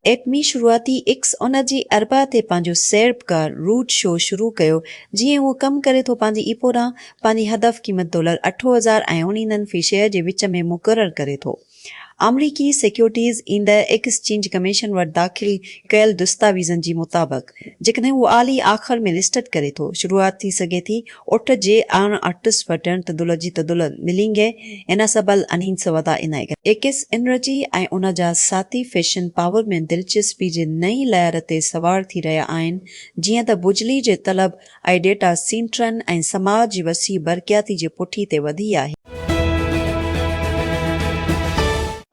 एटमी शुरूआती एक्स उन जी अरबा ते पंहिंजो सैरपकार रूट शो शुरू कयो जीअं उहो कमु करे थो पंहिंजी ईपोरां पंहिंजी हदफ़ क़ीमत $8,000 ऐं 19 फ़ी शेयर जे विच में मुक़ररु करे थो। अमरीकी सिक्योरिटीज़ ईंदड़ एक्सचेंज कमीशन वटि दाख़िल कयल दस्तावेज़नि जी मुताबिक़ जेकॾहिं उहो आली आख़िर में लिस्टेड करे थो शुरूआत थी सघे थी उठ जे आण अट्स वटण तदुल मिलेंगे इन सबल अनीन सवदा इनाएगा एक्स एनर्जी ऐं उन जा साथी फैशन पावर में दिलचस्पी जे नई लहर ते सवार थी रहिया आहिनि जीअं त बिजली जे तलब ऐं डेटा सेंटरनि ऐं समाज जी वसी बरक़ियाती जे पुठी ते वधी आहे।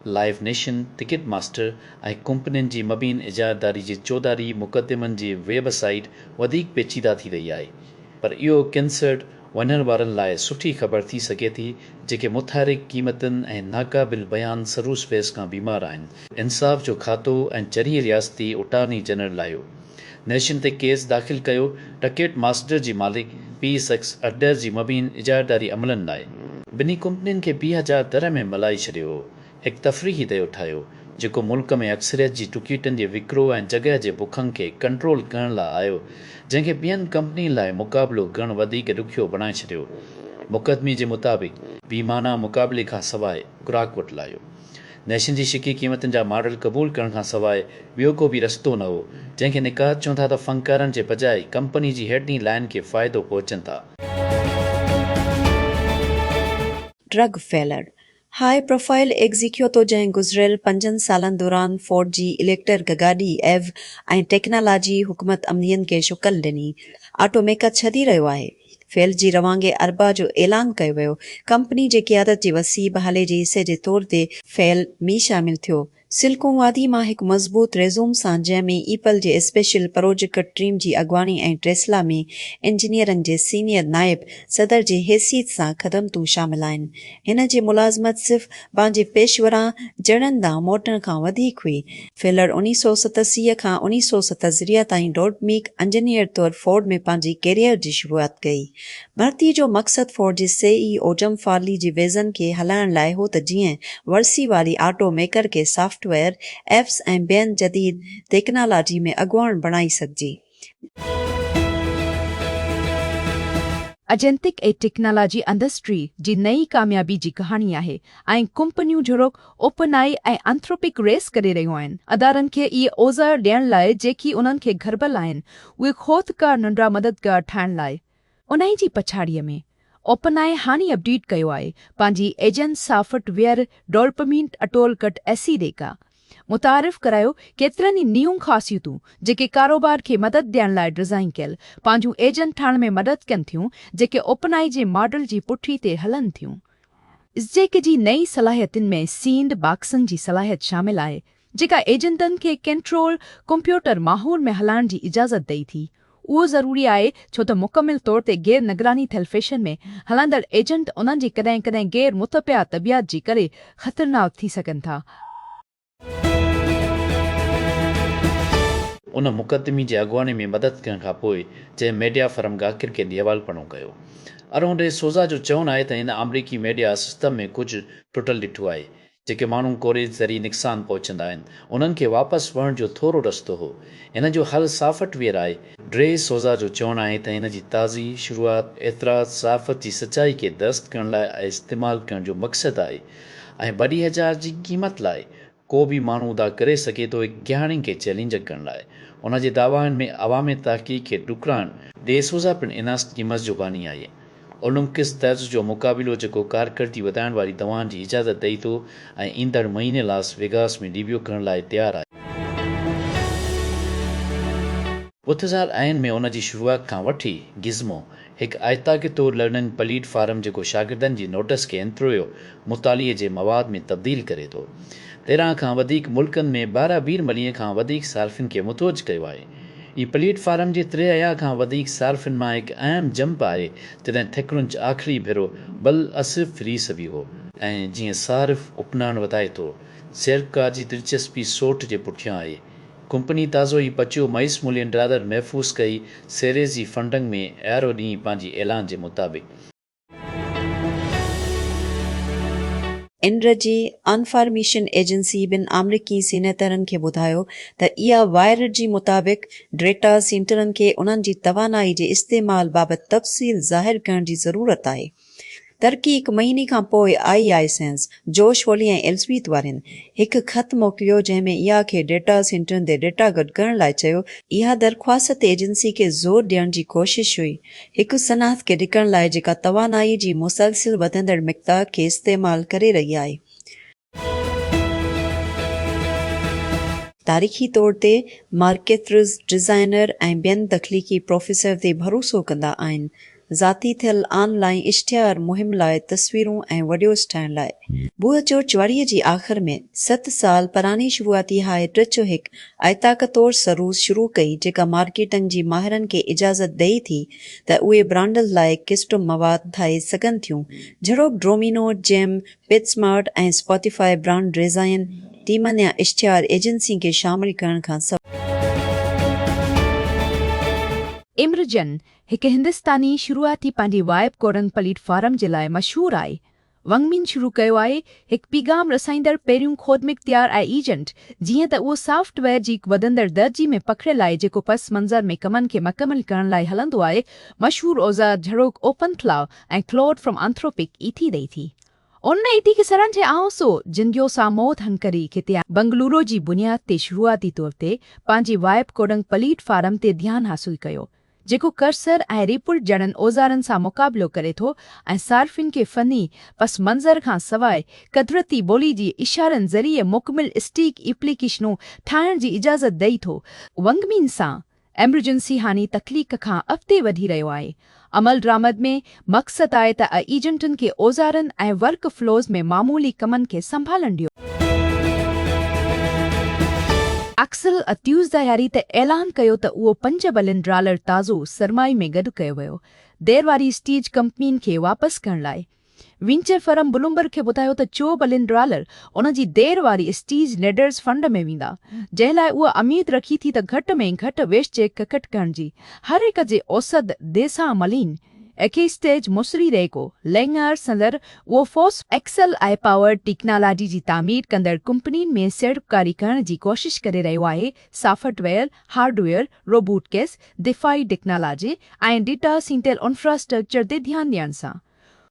लाइव नेशन टिकट मास्टर ऐं कंपनियुनि जी मबीन इजारदारी जी चौधारी मुक़दमनि जी वेबसाइट वधीक पेचीदा थी रही आहे, पर इहो कंसर्ट वञण वारनि लाइ सुठी ख़बर थी सघे थी जेके मुतहरिक क़ीमतनि ऐं नाक़ाबिल बयान सरूस फैस खां बीमार आहिनि। इंसाफ़ जो खातो ऐं चरी रियासती अटॉर्नी जनरल लाहियो नेशन ते केस दाख़िल कयो। टिकट मास्टर जी मालिक P6 अडर जी मबीन इजारदारी अमलनि लाइ ॿिन्ही कंपनियुनि खे 2000 दर में मलाई छॾियो हो। हिकु तफ़रीही दयो ठाहियो जेको मुल्क में अक्सरियत जी टिकटनि जे विकिरो ऐं जॻह जे बुखनि खे कंट्रोल करण लाइ आयो, जंहिंखे ॿियनि कंपनियुनि लाइ मुक़ाबिलो करणु वधीक ॾुखियो बणाए छॾियो। मुक़दमे जे मुताबिक़ बीमाना मुक़ाबले खां सवाइ ग्राहक वटि लाहियो। नेशन जी शिकी क़ीमतनि जा मॉडल क़बूल करण खां सवाइ ॿियो को बि रस्तो न हो, जंहिंखे निकात चवनि था त फ़नकारनि जे बजाइ कंपनी जी हेडनी लाइन खे फ़ाइदो पहुचनि था। Drug failure high profile executive जंहिं गुज़िरियल 5 सालनि दौरान फोर्ड जी इलेक्ट्रिक गाॾी एव ऐं टेक्नोलॉजी हुकूमत अमलियन खे शुकल ॾिनी ऑटोमेकर छॾी रहियो आहे। फेल जी रवांगे अरबा जो ऐलान कयो वियो। कंपनी जे क़ियादत जे वसी बहाले जे हिसे जे तौर ते फेल में शामिल थियो। सिलिकॉन वादी मां हिकु मज़बूत रेज़ूम सां जंहिंमें एपल जे स्पेशल प्रोजेक्ट टीम जी अॻवानी ऐं टेस्ला में इंजीनियरनि जे सीनियर नाइब सदर जे हैसियत सां ख़दमतूं शामिल आहिनि। हिन जी मुलाज़मत सिर्फ़ पंहिंजे पेशवरां जड़नि ॾांहुं मोटण खां वधीक हुई। फेलर 1987 खां 1970 ताईं डोडमीक इंजीनियर तौर फोर्ड में पंहिंजी कैरियर जी शुरूआत कई। भर्ती जो मक़सदु फोर्ड जे CEO जम फार्ली जी वेज़न खे हलाइण लाइ हो त जीअं वरसी वारी ऑटो मेकर खे सॉफ्टवेयर एप्स ऐं ॿियनि जदीद टेक्नोलॉजी में अॻुवान बणाई सघिजे। एजेंटिक ऐं टेक्नोलॉजी इंडस्ट्री जी नई कामयाबी जी कहाणी आहे ऐं कंपनियूं जहिड़ो ओपनआई ऐं एंथ्रोपिक रेस करे रहियूं आहिनि। अदारनि खे इहे औज़ार ॾियण लाइ जेकी उन्हनि खे घरबल आहिनि उहे खोदकार नंढा मददगार ठाहिण लाइ। उन्ही जी पछाड़ीअ में ओपनआई हाणे अपडेट कयो आहे पंहिंजी एजेंट सॉफ्टवेयर डोपामिन अटोल कट एसीडेका मुतारिफ़ करायो केतिरनि ई नियूं ख़ासियतूं जेके कारोबार खे मदद ॾियण लाइ डिज़ाइन कयल पंहिंजूं एजेंट ठाहिण में मदद कनि थियूं जेके ओपनआई जे मॉडल जी पुठी ते हलनि थियूं। इज़ेक जी नई सलाहियतुनि में सींड बॉक्सनि जी सलाहियत शामिल आहे जेका एजेंटनि खे कंट्रोल कंप्यूटर माहौल में हलाइण जी इजाज़त ॾेई थी। उहो ज़रूरी आहे छो त मुकमिल तौर ते गैर निगरानी थियल फैशन में हलंदड़ एजेंट उन्हनि जी कॾहिं कॾहिं गैर मुतबिया तबियत जे करे ख़तरनाक थी सघनि था। उन मुक़दमे जे अॻुवानी में मदद करण खां पोइ जंहिं मीडिया फर्म गाकिर खे दिवालपणो कयो। अरोंडे सोज़ा जो चवणु आहे त हिन अमरीकी मीडिया सिस्टम में कुझु टुटल ॾिठो आहे। जेके माण्हू कोरेज ज़रिए नुक़सानु पहुचंदा आहिनि उन्हनि खे वापसि वठण जो थोरो रस्तो हो। हिन जो हल सॉफ्टवेयर आहे। ड्रे सोज़ा जो चवणु आहे त हिन जी ताज़ी शुरूआति एतिराज़ सहाफ़त जी सचाई खे दस्त करण लाइ ऐं इस्तेमालु करण जो मक़सदु आहे ऐं 20,000 जी क़ीमत लाइ को बि माण्हू उदा करे सघे थो ॻाइणी खे चैलेंज करण लाइ। उन जे दावाउनि में अवामी तहक़ीक़ खे ॾुकराइण डे सोज़ा पिण इन क़ीमत जो बानी आहे। ओलंपिक्स तर्ज़ जो मुक़ाबिलो जेको कारकर्दी वधाइण वारी दवाउनि जी इजाज़त ॾेई थो ऐं ईंदड़ महीने लास वेगास में डेब्यू करण लाइ तयारु आहे। बुधवार आइन में उन जी शुरूआति खां वठी गिज़मो हिकु आयताके तौरु लर्निंग प्लेटफॉर्म जेको शागिर्दनि जी नोटिस खे एंथ्रोयो मुतालीअ जे मवाद में तब्दील करे थो। 13 खां वधीक मुल्कनि में 12 बीर खां वधीक सार्फ़िन खे मुतवज कयो आहे। हीउ प्लेटफॉर्म जे 53 खां वधीक सार्फ़िन मां हिकु अहम जंप आहे जॾहिं थिकरुंच आख़िरी भेरो बल असफ़ रीस बि हो ऐं जीअं सार्फ़ उपनाइण वधाए थो सैरकार जी दिलचस्पी सोट जे पुठियां आहे। कंपनी ताज़ो ई $25 मिलियन महफ़ूज़ कई सेरेज़ जी फंडिंग में एरो ॾींहुं पंहिंजी ऐलान जे मुताबिक़। इंद्र जी इंफॉर्मेशन एजेंसी बिन अमरीकी सीनेटरनि खे ॿुधायो त इहा वायर जी मुताबिक़ डेटा सेंटरनि खे उन्हनि जी तवानाई जे इस्तेमाल बाबति तफ़सील ज़ाहिर करण जी ज़रूरत आहे। टर्की हिकु महीने खां पोइ IISens जोश वोली ऐं एल्सवीथ वारनि हिकु ख़त मोकिलियो जंहिं में इहा खे डेटा सेंटरनि ते डेटा गॾु करण लाइ चयो। इहा दरख़्वास्त ते एजेंसी खे ज़ोर ॾियण जी कोशिश हुई हिकु सनअत खे ॾिकण लाइ जेका तवानाई जी मुसलसिल वधंदड़ मिक़दार खे इस्तेमालु करे रही आहे। तारीख़ी तौर ते मार्केटर्स डिज़ाइनर ऐं ॿियनि तख़लीक़ी प्रोफेसर ते भरोसो कंदा आहिनि ज़ाती थियल ऑनलाइन इश्तिहार मुहिम लाइ तस्वीरूं ऐं वीडियोस ठाहिण लाइ। 2024 जी आख़िर में 7 साल पुरानी शुरूआती हाइट जो हिकु आयताकतौर सरूस शुरू कई जेका मार्केटनि जी माहिरनि खे इजाज़त ॾेई थी त उहे ब्रांडनि लाइ कस्टम मवाद ठाहे सघनि थियूं जहिड़ोकि डोमिनो, जेम, पिटस्मार्ट ऐं स्पॉटिफाई ब्रांड डिज़ाइन टीमनि या इश्तिहार एजेंसी खे शामिल करण खां सवाइ। इमरजन हिकु हिंदुस्तानी शुरूआती पंहिंजी वाइब कोरन प्लेटफॉर्म जे लाइ मशहूरु आहे। वंगमिन शुरू कयो आहे हिकु पैगाम रसाईंदड़ पहिरियों खोदमुख्तियार ऐं एजेंट जीअं त उहो सॉफ्टवेयर जी वधंदड़ दर्जी में पखिड़ियल आहे जेको पस मंज़र में कमनि खे मुकमल करण लाइ हलंदो आहे। मशहूरु औज़ार जहिड़ोकि ओपनफ्लाउ ऐं क्लॉड फ्रॉम एंथ्रोपिक ईथी ॾेई थी। उन ईटी खे सरण जे आउंसो जिंदियो सामोद हंकरी खे बंगलुरु जी बुनियाद ते शुरूआती तौर ते पंहिंजी वाइब कोडंग प्लेटफॉर्म ते ध्यानु हासिल कयो जेको कर्सर ऐं रिपुट जहिड़नि औज़ारनि सां मुक़ाबिलो करे थो ऐं सार्फ़िन खे फ़नी पस मंज़र खां सवाइ क़दरती ॿोली जी इशारनि ज़रिए मुकमिल स्टीक एप्लीकेशनूं ठाहिण जी इजाज़त ॾेई थो। वंगमीन सां एमरजेंसी हानी तख़लीक़ खां अॻिते वधी रहियो आहे। अमल दरामद में मक़सदु आहे त एजेंटनि खे औज़ारनि ऐं वर्क फ्लोज़ में मामूली कमनि खे संभालण ॾियो। अक्सल ट्यूज़डायारी ते ऐलान कयो त उहो $5 बिलियन ताज़ो सरमाई में गॾु कयो वियो देर वारी स्टेज कंपनियुनि खे वापसि करण लाइ। वेंचर फर्म ब्लूमबर्ग खे ॿुधायो त $4 बिलियन उन जी देर वारी स्टेज लेडर्स फंड में वेंदा जंहिं लाइ उहा उमेद रखी थी त घटि में घटि वेश्चे ककट करण जी हर हिक जे औसत देसा मलीन एके स्टेज मुसरी रेको लेंगर संदर वो फोर्स एक्सल आई पावर टेक्नोलॉजी जी तामीर कंदड़ कंपनियुनि में सीड़पकारी करण जी कोशिश करे रहियो आहे। सॉफ्टवेयर, हार्डवेयर, रोबोटिक्स, डिफाई टेक्नोलॉजी ऐं डेटा सेंटर इंफ्रास्ट्रक्चर ते ध्यानु ॾियण सां।